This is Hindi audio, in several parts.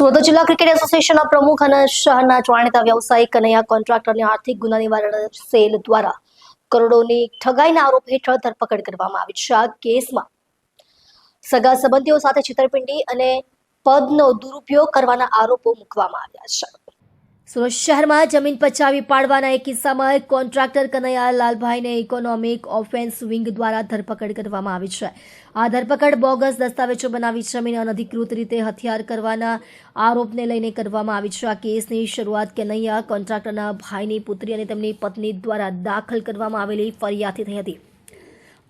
સુરત જિલ્લા ક્રિકેટ એસોસિએશનના પ્રમુખ અને શહેરના જાણીતા વ્યવસાયિક કનૈયા કોન્ટ્રાક્ટરની આર્થિક ગુના નિવારણ સેલ દ્વારા કરોડોની ઠગાઈના આરોપ હેઠળ ધરપકડ કરવામાં આવી છે। આ કેસમાં સગા સંબંધીઓ સાથે છેતરપિંડી અને પદનો દુરુપયોગ કરવાના આરોપો મૂકવામાં આવ્યા છે। સુરત શહેરમાં જમીન પચાવી પાડવાના એક કિસ્સામાં કોન્ટ્રાક્ટર કનૈયા લાલભાઈને ઇકોનોમિક ઓફેન્સ વિંગ દ્વારા ધરપકડ કરવામાં આવી છે। આ ધરપકડ બોગસ દસ્તાવેજો બનાવી જમીન અનધિકૃત રીતે હથિયાર કરવાના આરોપને લઈને કરવામાં આવી છે। આ કેસની શરૂઆત કનૈયા કોન્ટ્રાક્ટરના ભાઈની પુત્રી અને તેમની પત્ની દ્વારા દાખલ કરવામાં આવેલી ફરિયાદથી થઈ હતી।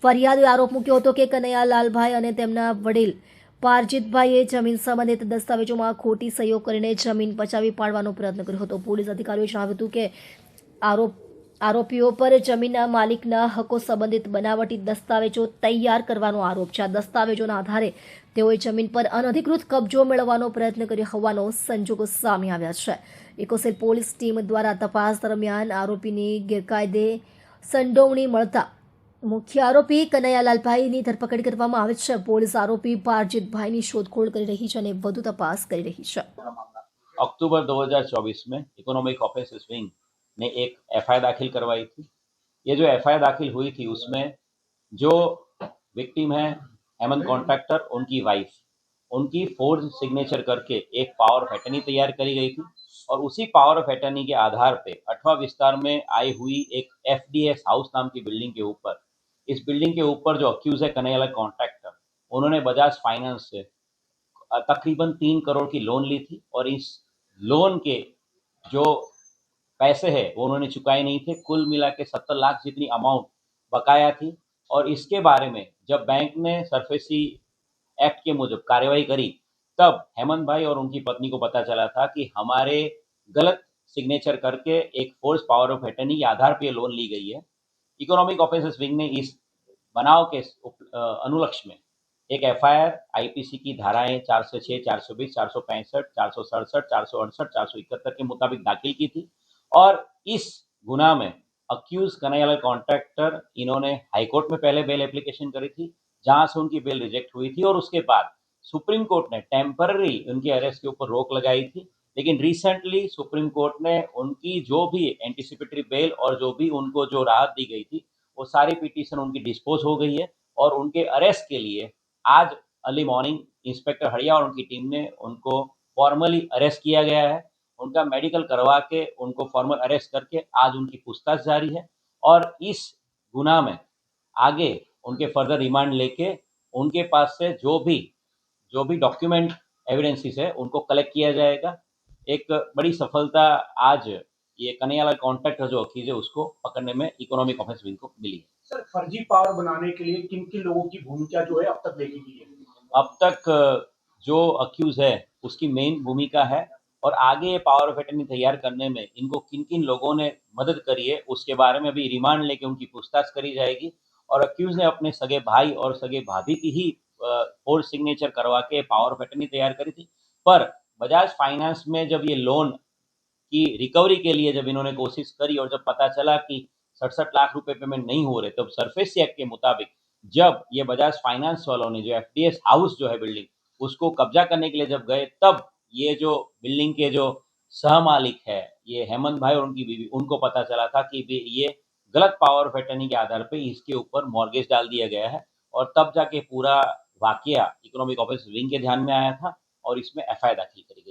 ફરિયાદે આરોપ મૂક્યો હતો કે કનૈયા લાલભાઈ અને તેમના વડીલ પારજીતભાઈએ જમીન સંબંધિત દસ્તાવેજોમાં ખોટી સહીઓ કરીને જમીન પચાવી પાડવાનો પ્રયત્ન કર્યો હતો। પોલીસ અધિકારીઓએ જણાવ્યું હતું કે આરોપીઓ પર જમીનના માલિકના હકો સંબંધિત બનાવટી દસ્તાવેજો તૈયાર કરવાનો આરોપ છે। આ દસ્તાવેજોના આધારે તેઓએ જમીન પર અનધિકૃત કબજો મેળવવાનો પ્રયત્ન કર્યો હોવાનો સંજોગો સામે આવ્યા છે। ઇકોસેલ પોલીસ ટીમ દ્વારા તપાસ દરમિયાન આરોપીની ગેરકાયદે સંડોવણી મળતા મુખ્ય આરોપી કનૈયા લાલભાઈની ધરપકડ કરવામાં આવી છે। પોલીસ આરોપી પારજીતભાઈની શોધખોળ કરી રહી છે અને વધુ તપાસ કરી रही है। अक्टूबर 2024 में इकोनॉमिक ऑफेंसेस विंग ने एक एफआईआर दाखिल करवाई थी। ये जो एफआईआर दाखिल हुई थी उसमें जो विक्टिम है हेमंत कॉन्ट्रैक्टर, उनकी वाइफ, उनकी फोर्ज सिग्नेचर करके एक पावर ऑफ अटर्नी तैयार करी गई थी और उसी पावर ऑफ अटर्नी के आधार पे 8वां विस्तार में आई हुई एक एफडीएस हाउस नाम की बिल्डिंग के ऊपर, इस बिल्डिंग के ऊपर जो अक्यूज है कन्हैया कॉन्ट्रैक्टर, उन्होंने बजाज फाइनेंस से तकरीबन 3 करोड़ की लोन ली थी और इस लोन के जो पैसे हैं वो उन्होंने चुकाए नहीं थे। कुल मिला के 70 लाख जितनी अमाउंट बकाया थी और इसके बारे में जब बैंक ने सरफेसी एक्ट के मुजब कार्रवाई करी तब हेमंत भाई और उनकी पत्नी को पता चला था कि हमारे गलत सिग्नेचर करके एक फोर्स पावर ऑफ अटर्नी के आधार पर लोन ली गई है। इकोनॉमिक ऑफेंसेस विंग ने इस बनाव के अनुलक्ष्य में एक एफआईआर आईपीसी की धाराएं 406, 420, 465, 467, 468, 471 के मुताबिक दाखिल की थी और इस गुना में अक्यूज कन्हैया कॉन्ट्रैक्टर इन्होंने हाईकोर्ट में पहले बेल एप्लीकेशन करी थी, जहां से उनकी बेल रिजेक्ट हुई थी और उसके बाद सुप्रीम कोर्ट ने टेम्पररी उनके अरेस्ट के ऊपर रोक लगाई थी। लेकिन रिसेंटली सुप्रीम कोर्ट ने उनकी जो भी एंटीसिपेटरी बेल और जो भी उनको जो राहत दी गई थी वो सारी पिटीशन उनकी डिस्पोज हो गई है और उनके अरेस्ट के लिए आज अर्ली मॉर्निंग इंस्पेक्टर हड़िया और उनकी टीम ने उनको फॉर्मली अरेस्ट किया गया है। उनका मेडिकल करवा के उनको फॉर्मल अरेस्ट करके आज उनकी पूछताछ जारी है और इस गुना में आगे उनके फर्दर रिमांड लेके उनके पास से जो भी डॉक्यूमेंट एविडेंसेस है उनको कलेक्ट किया जाएगा। एक बड़ी सफलता आज ये कन्हैया कॉन्ट्रैक्टर जो अक्यूज है उसको पकड़ने में इकोनॉमिक ऑफेंस विंग को मिली है। सर, फर्जी पावर बनाने के लिए किन किन लोगों की भूमिका जो है अब तक देखी गई है? अब तक जो अक्यूज है उसकी मेन भूमिका है और आगे पावर ऑफ अटर्नी तैयार करने में इनको किन किन लोगों ने मदद करी है उसके बारे में अभी रिमांड लेके उनकी पूछताछ करी जाएगी और अक्यूज ने अपने सगे भाई और सगे भाभी की ही फोर्स सिग्नेचर करवा के पावर ऑफ अटर्नी तैयार करी थी। पर बजाज फाइनेंस में जब ये लोन की रिकवरी के लिए जब इन्होंने कोशिश करी और जब पता चला कि 67 लाख रुपए पेमेंट नहीं हो रहे, तब सरफेसी एक्ट के मुताबिक जब ये बजाज फाइनेंस वालों ने जो एफडीएस हाउस जो है बिल्डिंग उसको कब्जा करने के लिए जब गए, तब ये जो बिल्डिंग के जो सहमालिक है ये हेमंत भाई और उनकी बीवी, उनको पता चला था कि ये गलत पावर ऑफ अटर्नी के आधार पर इसके ऊपर मॉर्गेज डाल दिया गया है और तब जाके पूरा वाकया इकोनॉमिक ऑफेंस विंग के ध्यान में आया था और इसमें एफआईआर दाखिल करी।